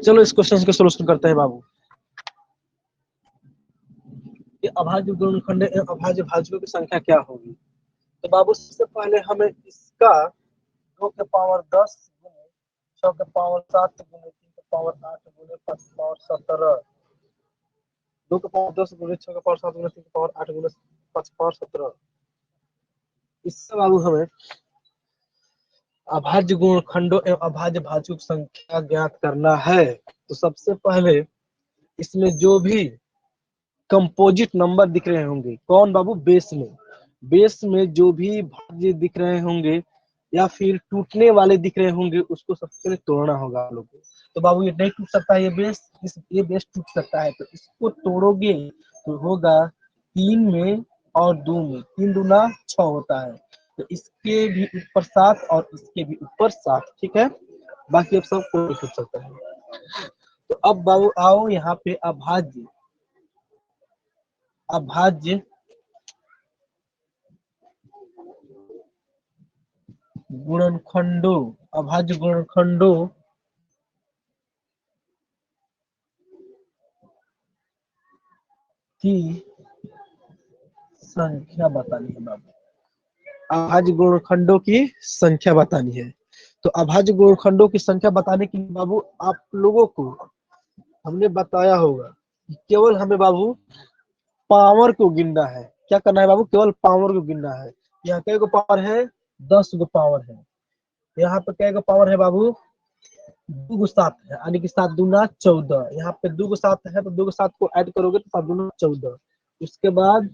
चलो इस क्वेश्चन के सोल्यूशन करते हैं बाबू। कि अभाज्य गुणनखंड एवं अभाज्य भाजकों की संख्या क्या होगी। तो बाबू सबसे पहले हमें इसका 2 के पावर 10 गुने 6 के पावर 7 गुने 3 के पावर 8 गुने 5 के पावर 17, 2 के पावर 10 गुने 6 के पावर 7 गुने 3 के पावर 8 गुने 5 के पावर 17। इससे बाबू हमें अभाज्य गुणनखंडों एवं अभाज्य भाजकों की संख्या ज्ञात करना है। तो सबसे पहले इसमें जो भी कंपोजिट नंबर दिख रहे होंगे, कौन बाबू, बेस में जो भी भाज्य दिख रहे होंगे या फिर टूटने वाले दिख रहे होंगे, उसको सबसे पहले तोड़ना होगा आप लोग को। तो बाबू ये नहीं टूट सकता है, ये बेस टूट सकता है, तो इसको तोड़ोगे तो होगा 3 में और 2 में, 3 दूना 6 होता है। तो इसके भी ऊपर 7 और इसके भी ऊपर 7, ठीक है। बाकी अब सब कोई टूट सकता है। तो अब बाबू आओ यहाँ पे अभाज्य गुणनखंडों की संख्या बतानी है बाबू। अभाज्य गुणनखंडों की संख्या बतानी है। तो अभाज्य गुणनखंडों की संख्या बताने के लिए बाबू आप लोगों को हमने बताया होगा कि केवल हमें बाबू पावर को गिनना है। क्या करना है बाबू, केवल पावर को गिनना है। यहाँ कई गो पावर है, 10 गो पावर है। यहाँ पे कई गो पावर है बाबू, 2 गो 7 है, यानी कि 7 दूना 14। यहाँ पे 2 गो 7 है, तो 2 गो 7 को ऐड करोगे तो 7 दूना 14। उसके बाद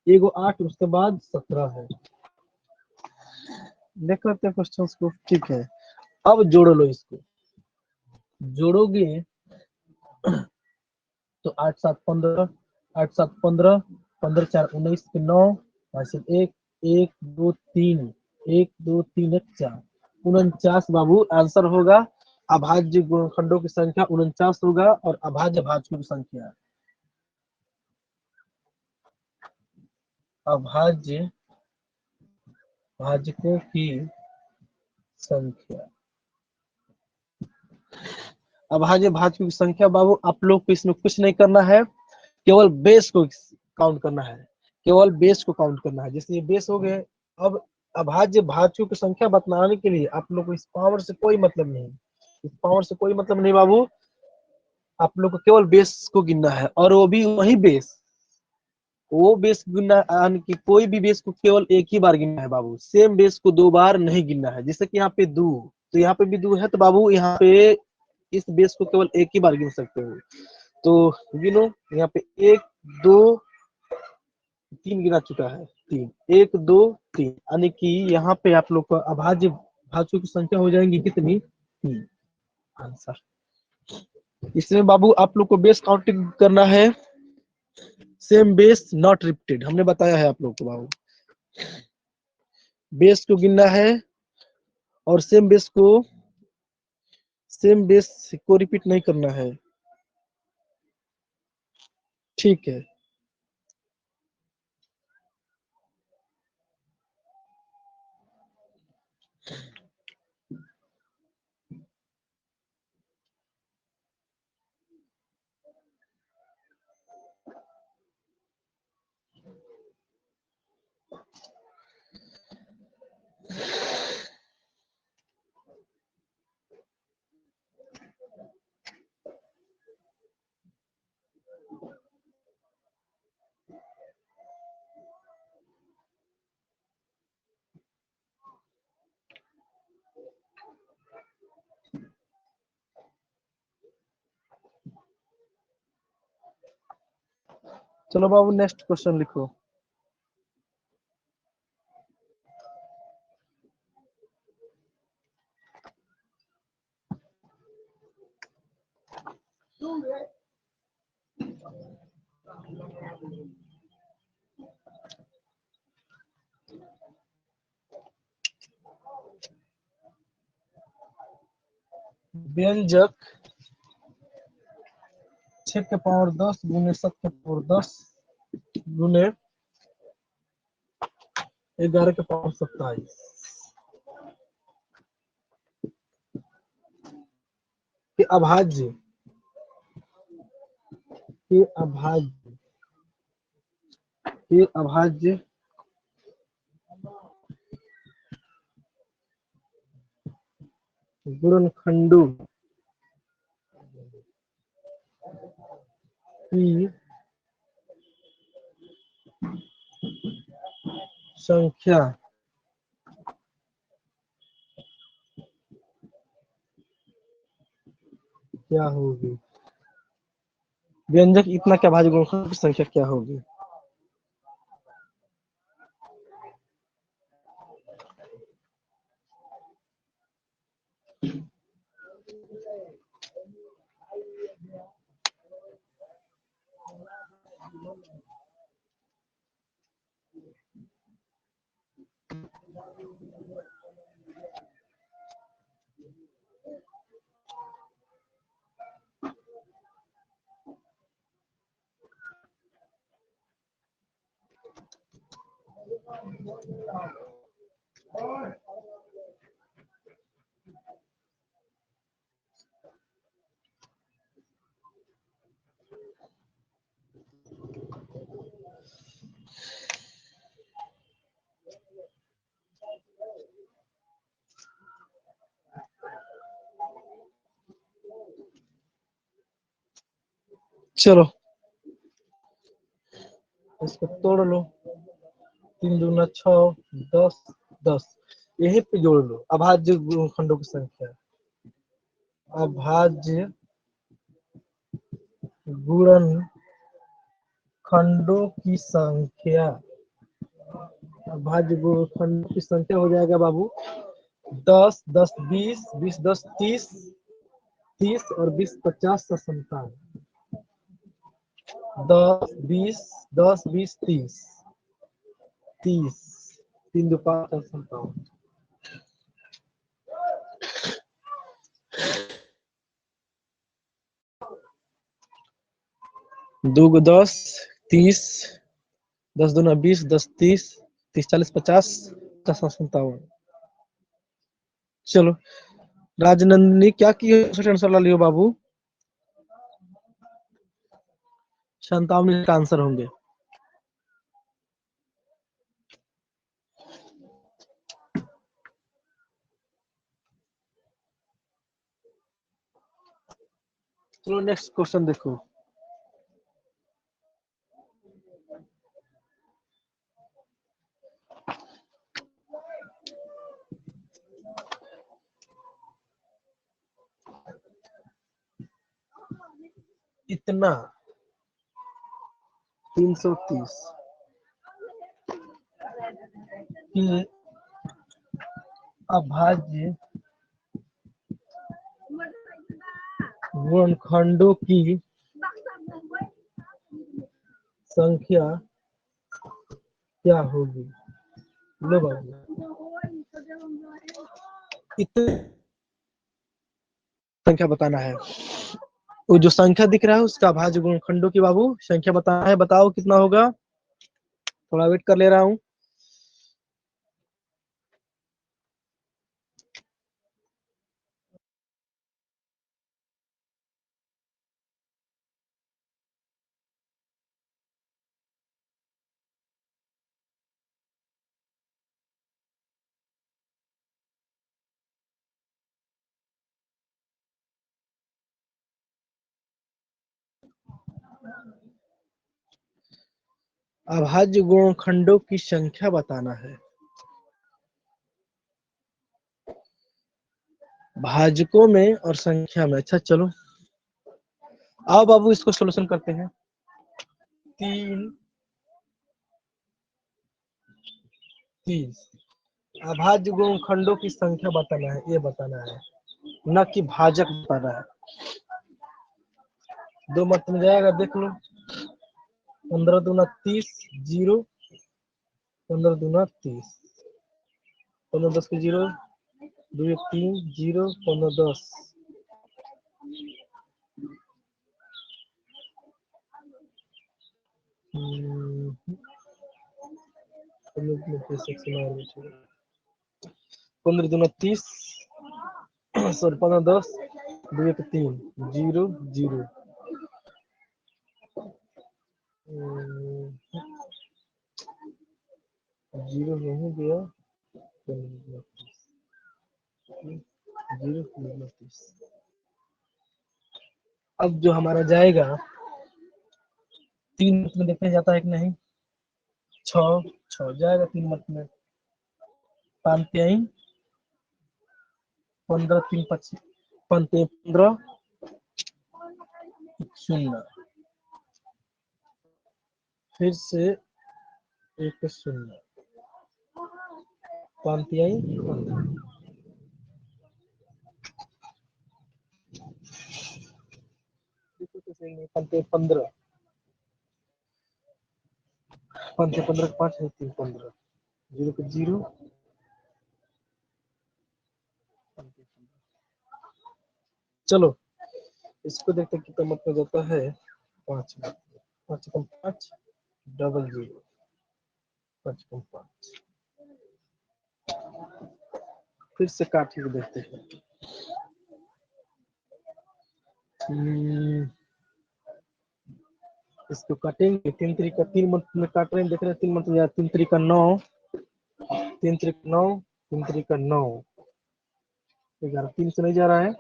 1 गो 8, उसके बाद 17 है। देख लेते हैं क्वेश्चन को, ठीक है। अब जोड़ लो, इसको जोड़ोगे तो 8 7 15, 8 7 15, 15 4 19 के 9, 1 1 2 3, 1 2 3 1 4, 49 बाबू आंसर होगा। अभाज्य गुणनखंडों की संख्या 49 होगा और अभाज्य भाजकों की संख्या, अभाज्य भाजकों की संख्या, अभाज्य भाजकों की संख्या बाबू आप लोग को इसमें कुछ नहीं करना है, केवल बेस को काउंट करना है, केवल बेस को काउंट करना है। जैसे ये बेस हो गए। अब अभाज्य भाजकों की संख्या बताने के लिए आप लोग को इस पावर से कोई मतलब नहीं, इस पावर से कोई मतलब नहीं बाबू। आप लोग को केवल बेस को गिनना है, और वो भी वही बेस, वो बेस गिनना, यानी कि कोई भी बेस को केवल एक ही बार गिनना है बाबू। सेम बेस को 2 बार नहीं गिनना है। जैसे कि यहाँ पे 2, तो यहाँ पे भी 2 है, तो बाबू यहाँ पे इस बेस को केवल एक ही बार गिन सकते हो। तो गिनो, यहाँ पे 1 2 3 गिना चुका है, 3 1 2 3, यानी कि यहाँ पे आप लोग को अभाज्य भाजकों की संख्या हो जाएंगी कितनी, 3 आंसर। इसमें बाबू आप लोग को बेस काउंटिंग करना है, सेम बेस नॉट रिपीटेड, हमने बताया है आप लोग को बाबू। बेस को गिनना है और सेम बेस को रिपीट नहीं करना है, ठीक है। चलो बाबू नेक्स्ट क्वेश्चन लिखो। व्यंजक 6 के पावर 10 गुने 7 के पावर 10 गुने 11 के पावर 27 के अभाज्य के अभाज्य के अभाज्य गुणनखंडों की संख्या क्या होगी? व्यंजक इतना के अभाज्य गुणनखंडों की संख्या क्या होगी? चलो इसको तोड़ लो। 3 दूना 6, 10, 10 यहीं पे जोड़ लो अभाज्य गुणनखंडों की संख्या। अभाज्य गुणनखंडों की संख्या, अभाज्य गुणनखंडों की संख्या हो जाएगा बाबू 10, 10, 20, 20, 10, 30, 30 और 20, 50 से 57। 10, 20, 10, 20, 30, 30, 3 दो 5 और 57। 2 10, 30, 10 दूना 20, 10 30, 30 40 50, 50 57। चलो राजनंदिनी क्या की आंसर ला लियो बाबू? 57 का आंसर होंगे। चलो नेक्स्ट क्वेश्चन देखो। इतना 330 की अभाज्य गुणनखंडों की संख्या क्या होगी? लो बाबू इतनी संख्या बताना है। वो जो संख्या दिख रहा है उसका अभाज्य गुणनखंडों की बाबू संख्या बताना है। बताओ कितना होगा? थोड़ा वेट कर ले रहा हूँ। अभाज्य गुणनखंडों की संख्या बताना है। भाजकों में और संख्या में। अच्छा चलो आओ बाबू इसको सोल्यूशन करते हैं। 3 30 अभाज्य गुणनखंडों की संख्या बताना है, ये बताना है, न कि भाजक बताना है। 2 मत में जाएगा देख लो। 15 दूना 30, 0, 15 दूना 30, 15 10 के 0, 2 3, 0, 15 10। हम्म, 15 दूना 30, सॉरी 15 10, 2 1 3 0 0 0 नहीं दिया 0 29। अब जो हमारा जाएगा 3 मत में देखने जाता है कि नहीं, 6 6 जाएगा 3 मत में, 5 3 15 3 25 15 15 0 फिर से 1 0 5 3 15 15 15 15 5 है 3 15 0 के 0 चलो इसको देखते हैं कितना मत में जाता है 5 5 कम 5 डबल 0 5 कम 5 फिर से काट के देखते हैं। इसको काटेंगे 3 3 का 3 मत में काट रहे हैं, देख रहे हैं 3 मत में 3 3 का 9 3 3 9 3 3 का 9 11 3 से नहीं जा रहा है,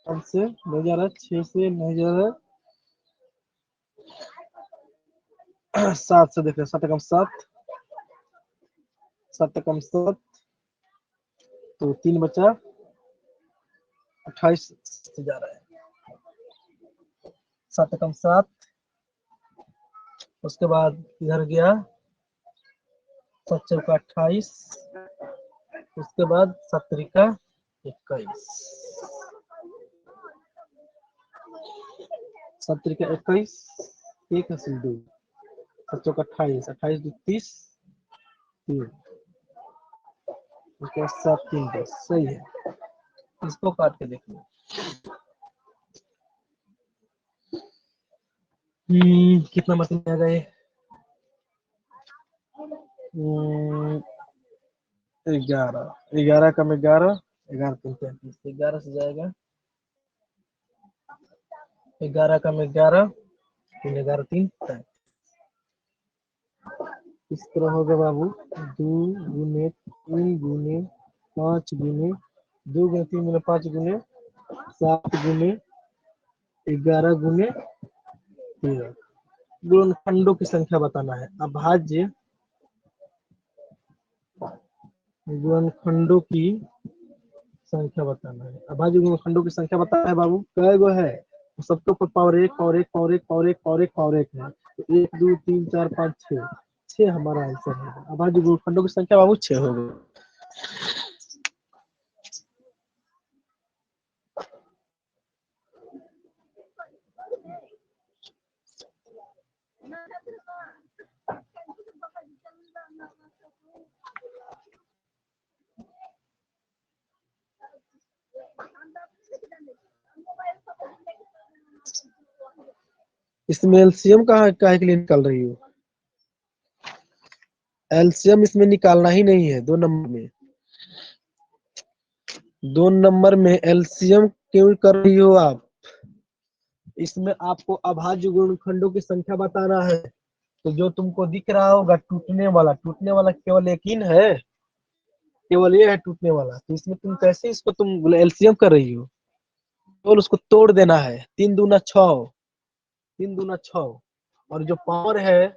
5 से नहीं जा रहा है, 6 से नहीं जा रहा है, 7 से देख रहे हैं 7 कम 7 7 कम 7 तो 3 बचा 28 से जा रहा है, 7 कम 7 उसके बाद इधर गया 7 चौका 28 उसके बाद 7 त्रिका 21 7 त्रिका 21 1 हासिल 2 7 चौका 28 28 2 30 3 उसके बाद 7 3 10 सही है। इसको काट के देख लो। कितना मतलब आ गए 11 11 कम 11 11 3 35 11 से जाएगा 11 कम 11 3 11 3 35 इस तरह होगा बाबू 2 गुने 3 गुने 5 गुने 2 गुने 3 गुने 5 गुने 7 गुने 11 गुने 13 गुणनखंडों की संख्या बताना है। अभाज्य गुणनखंडों की संख्या बताना है। अभाज्य गुणनखंडों की संख्या बताना है बाबू, कै गो है सबके ऊपर power 1 power 1 power 1 power 1 power 1 power 1 है, तो 1 2 3 4 5 6 6 हमारा आंसर है। अभाज्य गुणनखंडों की संख्या बाबू 6 हो गई। इसमें एलसीएम कहाँ काहे के लिए निकाल रही हो? एलसीएम इसमें निकालना ही नहीं है। 2 नंबर में 2 नंबर में एलसीएम क्यों कर रही हो आप? इसमें आपको अभाज्य गुणनखंडों की संख्या बताना है। तो जो तुमको दिख रहा होगा टूटने वाला केवल एक ही है, केवल ये है टूटने वाला। तो इसमें तुम कैसे इसको तुम एलसीएम कर रही हो? केवल उसको तोड़ देना है। 3 दूना 6 3 दूना 6 और जो पावर है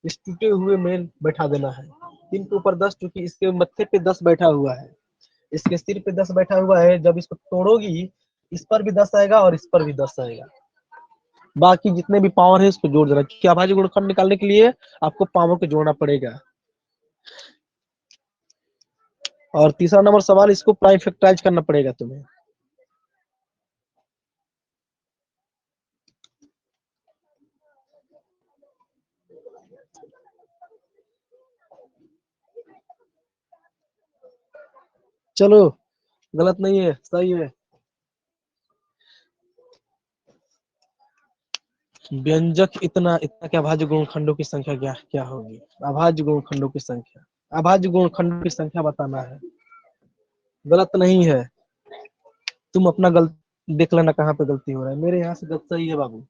इस टूटे हुए में बैठा देना है। 3 के ऊपर 10 क्योंकि इसके मत्थे पे 10 बैठा हुआ है, इसके सिर पे 10 बैठा हुआ है। जब इसको तोड़ोगी इस पर भी 10 आएगा और इस पर भी 10 आएगा। बाकी जितने भी पावर है उसको जोड़ देना, क्योंकि अभाज्य गुणनखंड निकालने के लिए आपको पावर को जोड़ना पड़ेगा। और तीसरा नंबर सवाल, इसको प्राइम फैक्टराइज करना पड़ेगा तुम्हें। चलो गलत नहीं है, सही है। व्यंजक इतना इतना क्या अभाज्य गुणनखंडों की संख्या क्या क्या होगी? अभाज्य गुणनखंडों की संख्या, अभाज्य गुणनखंडों की संख्या बताना है, गलत नहीं है। तुम अपना देख लेना कहाँ पे गलती हो रहा है। मेरे यहाँ से गलत सही है बाबू।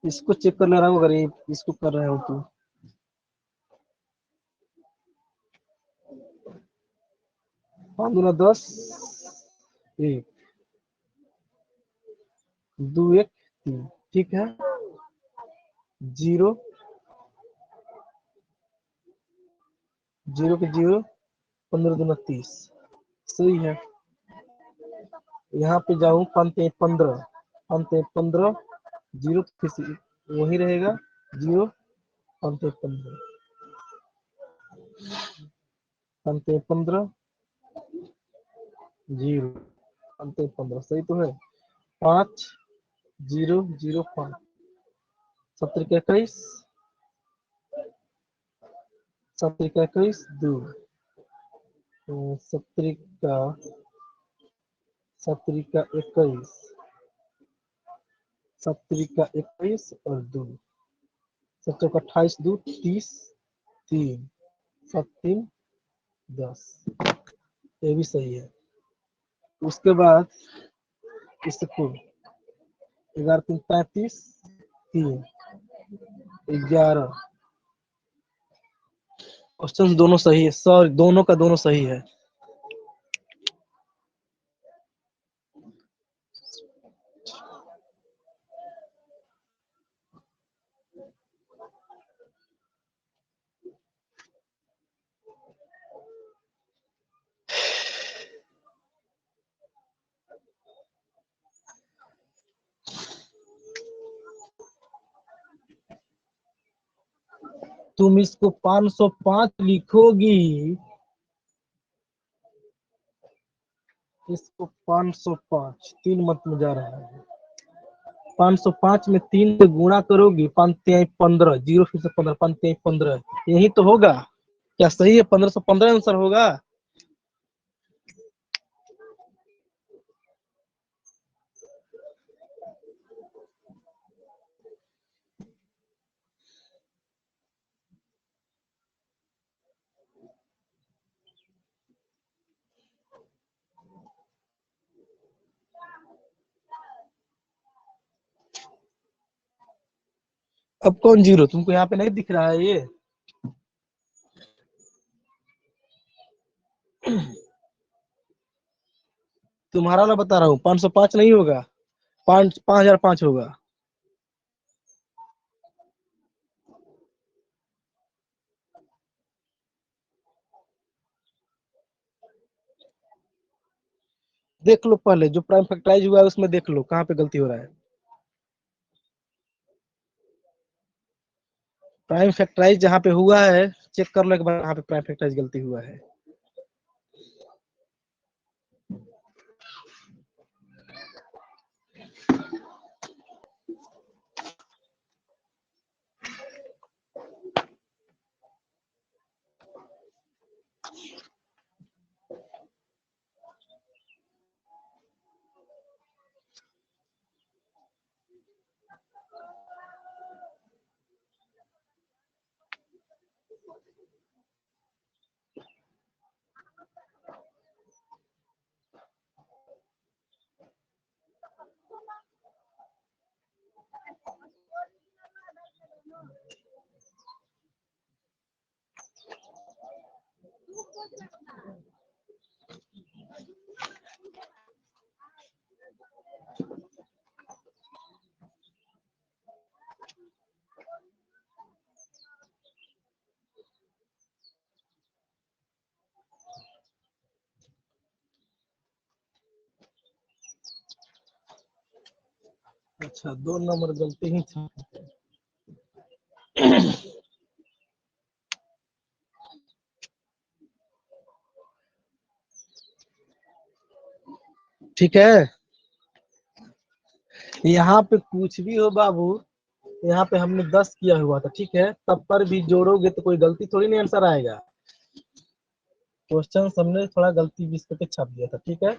इसको चेक कर ले रहा हूँ, अगर ये इसको कर रहे हो तो। 5 दूना 10, 1 2 1 3, ठीक है। 0 0 के 0, 15 दूना 30, सही है। यहाँ पे जाऊँ 5 15, 5 15, 0 फिर से वही रहेगा 0, 5 15, 5 15, 0, 5 15, सही तो है। 5 0 0 5, 70 का 21, 70 का 21 2, 70 का 70 का 21, 70 का 21 और 2, 70 का 28 2 30, 3 7 3 10, ये भी सही है। उसके बाद इसको 11 3 35, 3 11, क्वेश्चन दोनों सही है, सॉरी दोनों का दोनों सही है। तुम इसको 505 लिखोगी, इसको 505 3 मत में जा रहा है। 505 में 3 से गुणा करोगी, 5 3 15, 0 फिर से 15, 5 3 15, यही तो होगा। क्या सही है? 1515 आंसर होगा। अब कौन जीरो? तुमको यहाँ पे नहीं दिख रहा है ये? तुम्हारा वाला बता रहा हूँ, 505 नहीं होगा, 5005 होगा। देख लो पहले जो प्राइम फैक्टराइज हुआ है उसमें देख लो कहाँ पे गलती हो रहा है। प्राइम फैक्टराइज जहाँ पे हुआ है चेक कर लो एक बार, यहाँ पे प्राइम फैक्टराइज गलती हुआ है। अच्छा 2 नंबर गलती ही था। ठीक है, यहाँ पे कुछ भी हो बाबू, यहाँ पे हमने 10 किया हुआ था, ठीक है, तब पर भी जोड़ोगे तो कोई गलती थोड़ी नहीं आंसर आएगा। क्वेश्चन हमने थोड़ा गलती 20 करके छाप दिया था, ठीक है।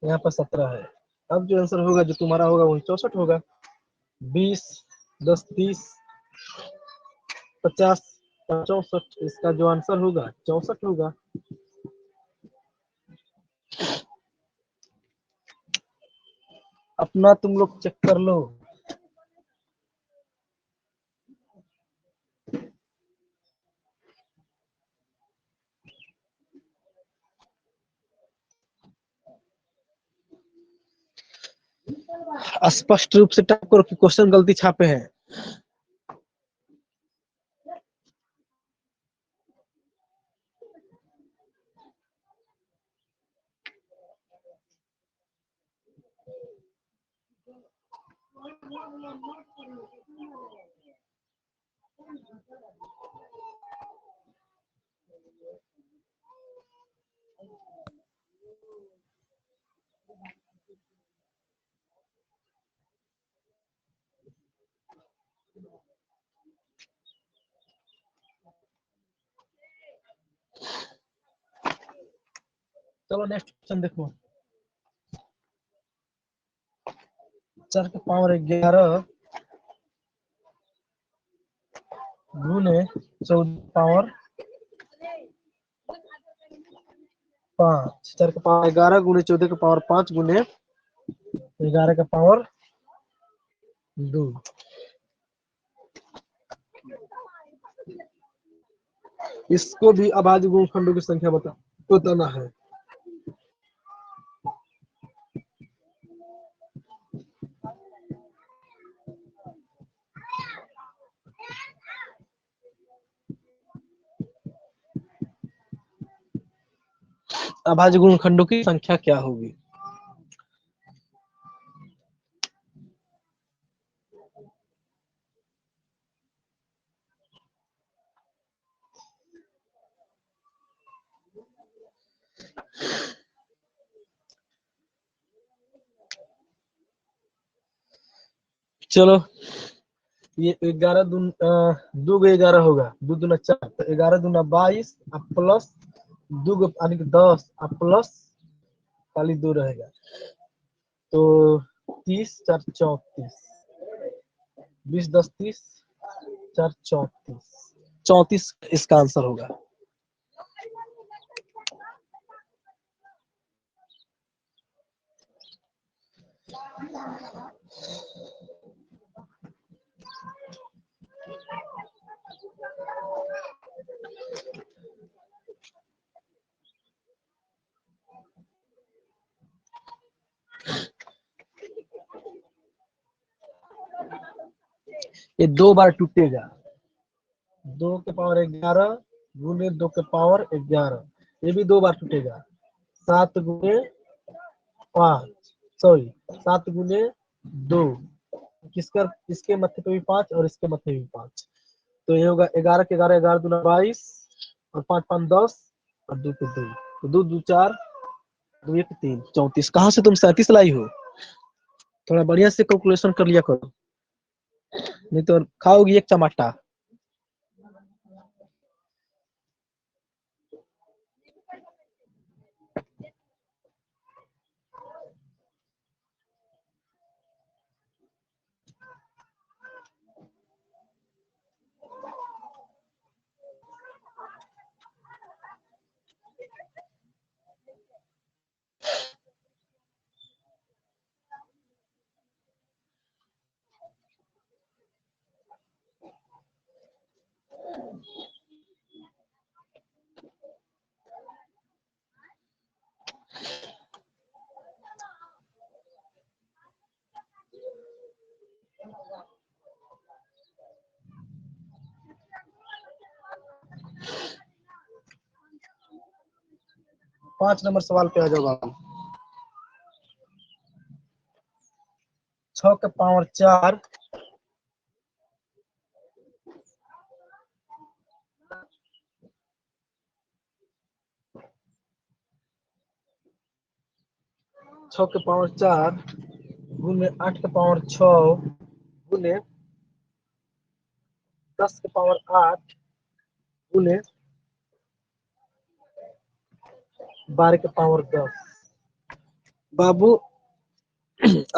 यहाँ पर 17 है। अब जो आंसर होगा जो तुम्हारा होगा वो 64 होगा। 20 10 30, 50 64, इसका जो आंसर होगा 64 होगा। अपना तुम लोग चेक कर लो। स्पष्ट रूप से टाइप करो कि क्वेश्चन गलती छापे हैं। चलो नेक्स्ट क्वेश्चन देखो। 4 के पावर 11 गुने 14 पावर 5। 4 के पावर 11 गुने 14 के पावर 5 गुने 11 के पावर 2। इसको भी अभाज्य गुणनखंडों की संख्या बताना है। अभाज्य गुणनखंडों की संख्या क्या होगी? चलो ये 11 दो 11 होगा, 2 दूना 4, तो 11 दूना 22 प्लस 2 यानी कि 10 प्लस खाली 2 रहेगा, तो 30 4 34, 20 10 30, 4 34, 34 इसका आंसर होगा। ये 2 बार टूटेगा। 2 के पावर 11 गुने 2 के पावर 11, ये भी 2 बार टूटेगा। 7 गुने 5, सॉरी 7 गुने 2, किसका इसके मत्थे पे भी 5 और इसके मत्थे भी 5, तो ये होगा 11 के 11, 11 दूना 22 और 5 5 10 और 2 के 2, तो 2 2 4, 2 1 3, 34। कहाँ से तुम 37 लाई हो? थोड़ा बढ़िया से कैलकुलेशन कर लिया करो, नहीं तो खाओगी एक चमाटा। पांच नंबर सवाल पे आ जाओ। 6 के पावर 4 6 के पावर 4 गुने 8 के पावर 6 गुने 10 के पावर 8 गुने 12 के पावर 10। बाबू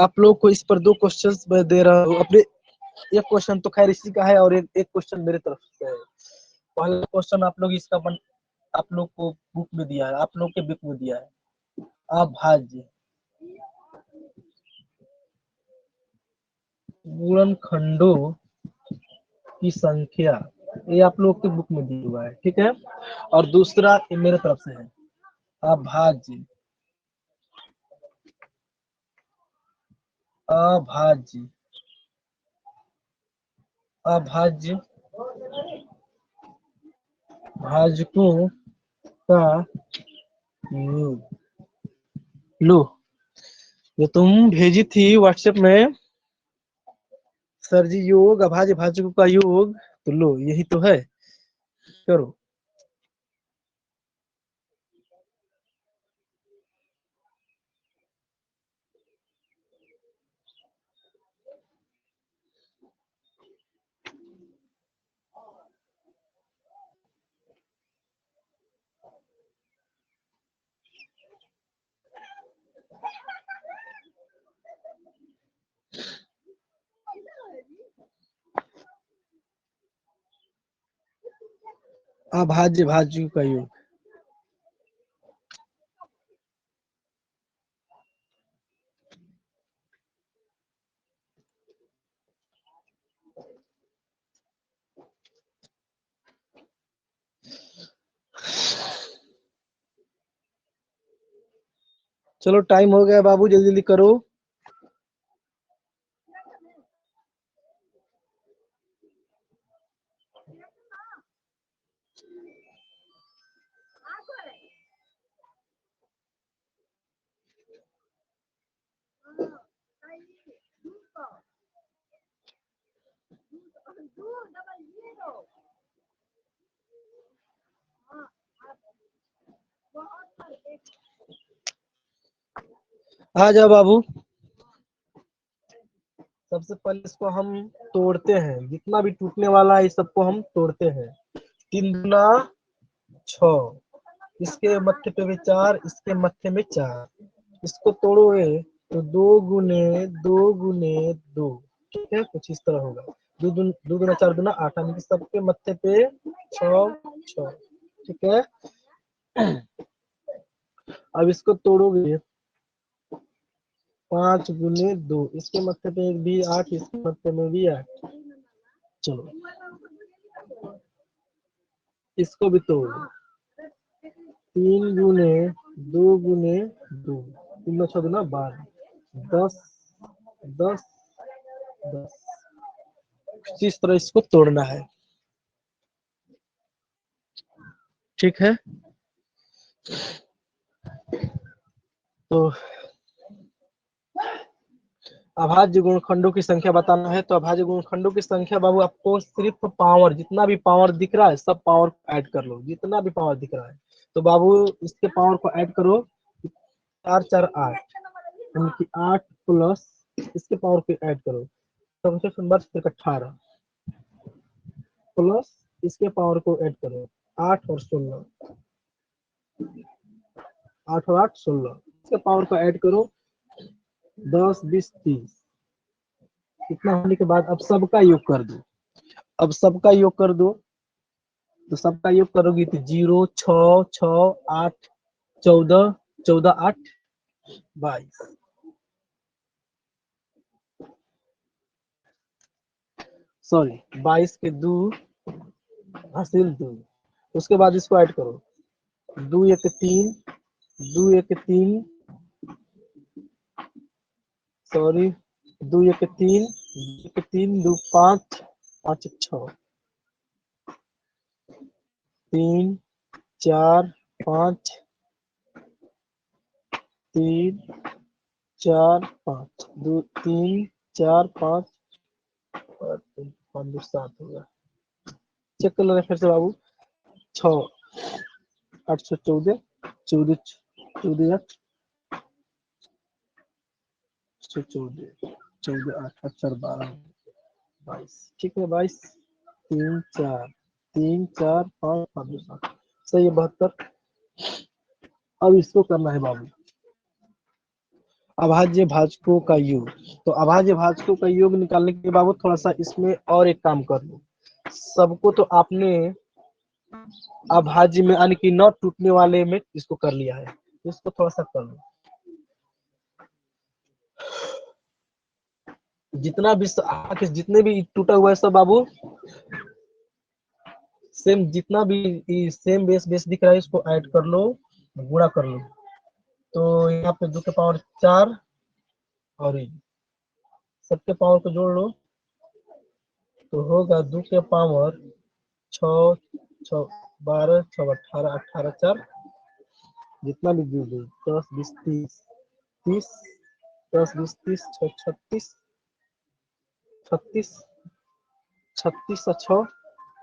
आप लोग को इस पर 2 क्वेश्चंस मैं दे रहा हूँ, अपने एक क्वेश्चन तो खैर इसी का है और एक क्वेश्चन मेरे तरफ से है। पहला क्वेश्चन आप लोग इसका आप लोग को बुक में दिया है, आप लोग के बुक में दिया है। अभाज्य गुणनखंडों की संख्या, ये आप लोग के बुक में दिया हुआ है, ठीक है। और दूसरा ये मेरे तरफ से है, अभाज्य अभाज्य अभाज्य भाजकों का योग। लो, ये तुम भेजी थी व्हाट्सएप में, सर जी योग अभाज्य भाजकों का योग, तो लो यही तो है, करो। अभाज्य भाजकों का योग। चलो टाइम हो गया बाबू, जल्दी जल्दी करो। आ जाओ बाबू। सबसे पहले इसको हम तोड़ते हैं, जितना भी टूटने वाला है इस सबको हम तोड़ते हैं। 3 दूना 6, इसके मत्थे पे भी 4, इसके मत्थे में 4, इसको तोड़ोगे तो 2 गुने 2 ठीक है, कुछ इस तरह होगा। 2 दूना 4 दूना 8, यानी कि सबके मत्थे पे 6 6, ठीक है। अब इसको तोड़ोगे 5 गुने 2, इसके मत्थे पे एक भी 8, इसके मत्थे में भी 8। चलो इसको भी तोड़ो, 3 गुने 2 गुने 2, 3 6 दूना 12, 10 10 10, इस तरह इसको तोड़ना है, ठीक है। तो अभाज्य गुणनखंडों की संख्या बताना है, तो अभाज्य गुणनखंडों की संख्या बाबू आपको सिर्फ पावर, जितना भी पावर दिख रहा है सब पावर को ऐड कर लो, जितना भी पावर दिख रहा है। तो बाबू इसके पावर को ऐड करो, 4 4 8, यानी कि 8 प्लस इसके पावर को ऐड करो, सबसे सुंदर 18, प्लस इसके पावर को ऐड करो, 8 और 16, 8 और 8 16, इसके पावर को ऐड करो, 10 20 30। इतना होने के बाद अब सबका योग कर दो, अब सबका योग कर दो, तो सबका योग करोगी तो 0 6 6 8 14, 14 8 22, सॉरी 22 के 2 हासिल 2। उसके बाद इसको ऐड करो, 2 1 3, 2 1 3, सॉरी 2 1 3, 1 3 2 5, 5 6, 3 4 5, 3 4 5, 2 3 4 5, 5 2 7 होगा। चेक कर लेना फिर से बाबू, 6 8 से 14, 14 14 8 से 14, 14 8 8 4 12 22, ठीक है 22, 3 4 3 4 5 5 2 7, सही है 72। अब इसको करना है बाबू, अभाज्य भाजकों का योग। तो अभाज्य भाजकों का योग निकालने के बाबू थोड़ा सा इसमें और एक काम कर लो। सबको तो आपने अभाज्य में यानी कि न टूटने वाले में इसको कर लिया है, इसको थोड़ा सा कर लो। जितना भी जितने भी टूटा हुआ है सब बाबू सेम, जितना भी सेम बेस बेस दिख रहा है इसको ऐड कर लो, गुणा कर लो। तो यहाँ पे 2 के पावर 4 और सबके पावर को जोड़ लो तो होगा 2 के पावर 6, 6 12 6 18 18 4 जितना भी दे दो 10 20 30 30 10 20 30 36 36 36 और 6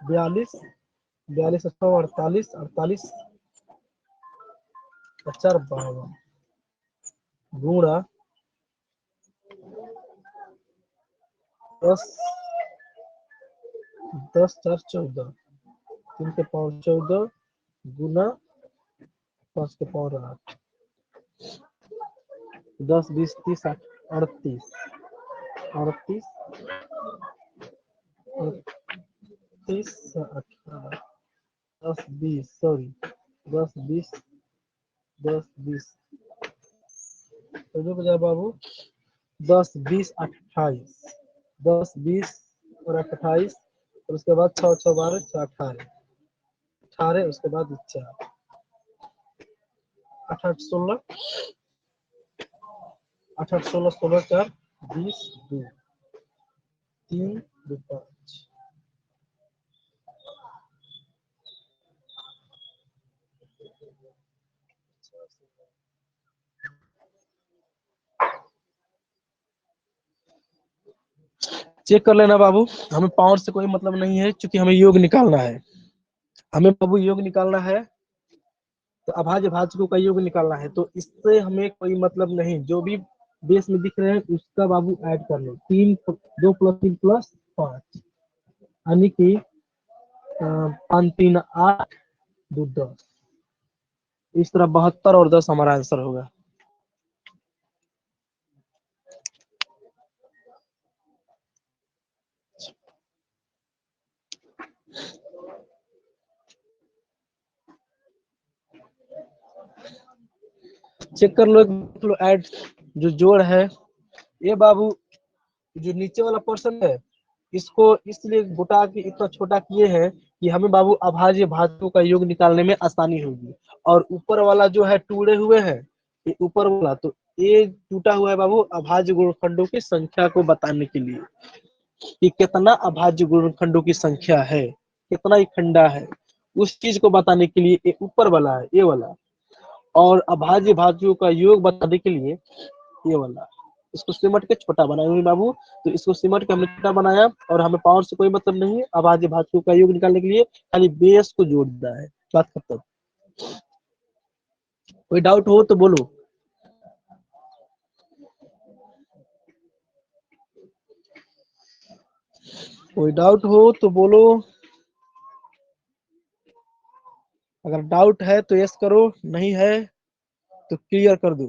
42 42 और 6 48 48 और 4 52 गुणा 10 10 4 14 3 के पावर 14 गुना 5 के पावर 8 10 20 30 38 38 38 18 10 20 सॉरी 10 20 10 20 तो रुक जाओ बाबू 10 20 28 10 20 और 28 और उसके बाद 6 6 12 6 18 18 उसके बाद 4 8 16 8 16 16 4 20 2 3 2 5 चेक कर लेना बाबू, हमें पावर से कोई मतलब नहीं है क्योंकि हमें योग निकालना है। हमें बाबू योग निकालना है तो अभाज्य भाजकों का योग निकालना है, तो इससे हमें कोई मतलब नहीं। जो भी बेस में दिख रहे हैं उसका बाबू ऐड कर लो। 3 2 + 3 + 5 यानी कि 5 3 8 2 10। इस तरह 72 और 10 हमारा आंसर होगा। चेक कर लो ऐड जो जोड़ है ये बाबू, जो नीचे वाला पोर्शन है इसको इसलिए घुटा के इतना छोटा किए हैं कि हमें बाबू अभाज्य भाजकों का योग निकालने में आसानी होगी। और ऊपर वाला जो है टूटे हुए है, ये ऊपर वाला तो ये टूटा हुआ है बाबू अभाज्य गुणनखंडों की संख्या को बताने के लिए कि कितना अभाज्य गुणनखंडों की संख्या है, कितना ही खंडा है, उस चीज को बताने के लिए ये ऊपर वाला है ये वाला। और अभाज्य भाजकों का योग बताने के लिए ये वाला। इसको सिमट के छोटा बनाएंगे बाबू, तो इसको सिमट के हमने छोटा बनाया और हमें पावर से कोई मतलब नहीं है। अभाज्य भाजकों का योग निकालने के लिए खाली बेस को जोड़ना है, बात खत्म। कोई डाउट हो तो बोलो। कोई डाउट हो तो बोलो, अगर डाउट है तो यस करो, नहीं है तो क्लियर कर दो।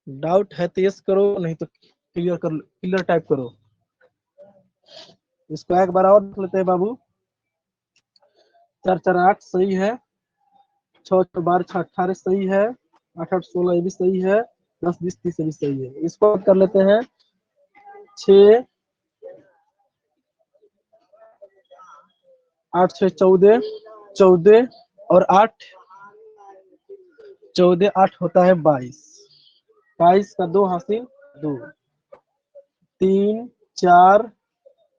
डाउट है तो यस करो, नहीं तो क्लियर कर, क्लियर टाइप करो। इसको एक बार और देख लेते हैं बाबू। 4 4 8 सही है, 6 6 12 6 18 सही है, 8 8 16 ये भी सही है, 10 20 30 ये भी सही है। इसको कर लेते हैं 6 8 6 14 14 और 8 14 8 होता है 22। 22 का 2 हासिल 2 3 4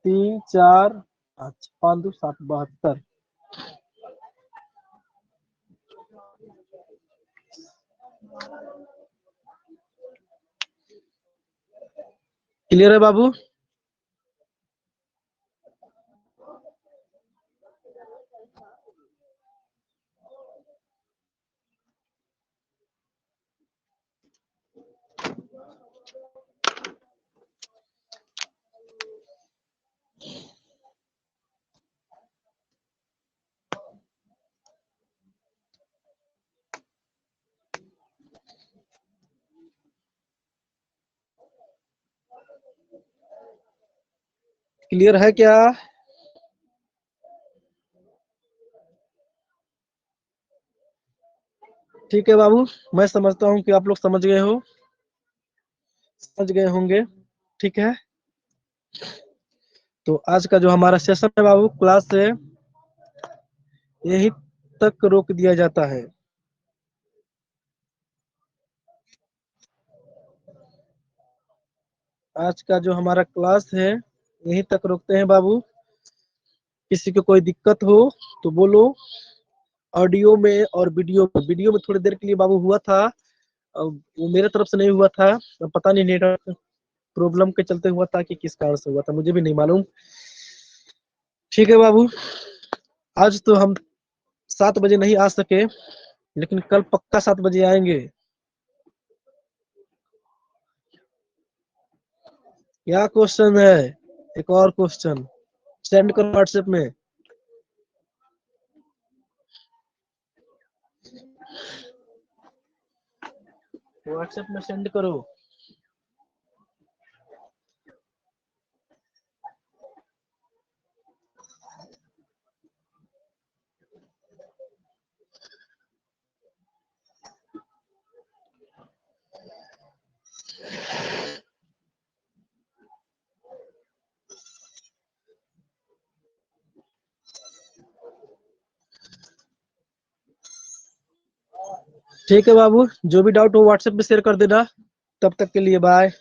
3 4 5 5 2 7 72। क्लियर है बाबू? क्लियर है क्या? ठीक है बाबू, मैं समझता हूँ कि आप लोग समझ गए हो, समझ गए होंगे। ठीक है, तो आज का जो हमारा सेशन है बाबू, क्लास से यही तक रोक दिया जाता है। आज का जो हमारा क्लास है यही तक रोकते हैं बाबू। किसी को कोई दिक्कत हो तो बोलो। ऑडियो में और वीडियो में थोड़ी देर के लिए बाबू हुआ था, अब वो मेरे तरफ से नहीं हुआ था, अब पता नहीं नेटवर्क प्रॉब्लम के चलते हुआ था कि किस कारण से हुआ था, मुझे भी नहीं मालूम। ठीक है बाबू, आज तो हम 7 बजे नहीं आ सके, लेकिन कल पक्का 7 बजे आएंगे। क्या क्वेश्चन है? एक और क्वेश्चन सेंड करो व्हाट्सएप में। व्हाट्सएप में सेंड करो। ठीक है बाबू, जो भी डाउट हो व्हाट्सएप में शेयर कर देना। तब तक के लिए बाय,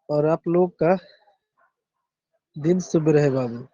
और आप लोग का दिन शुभ रहे बाबू।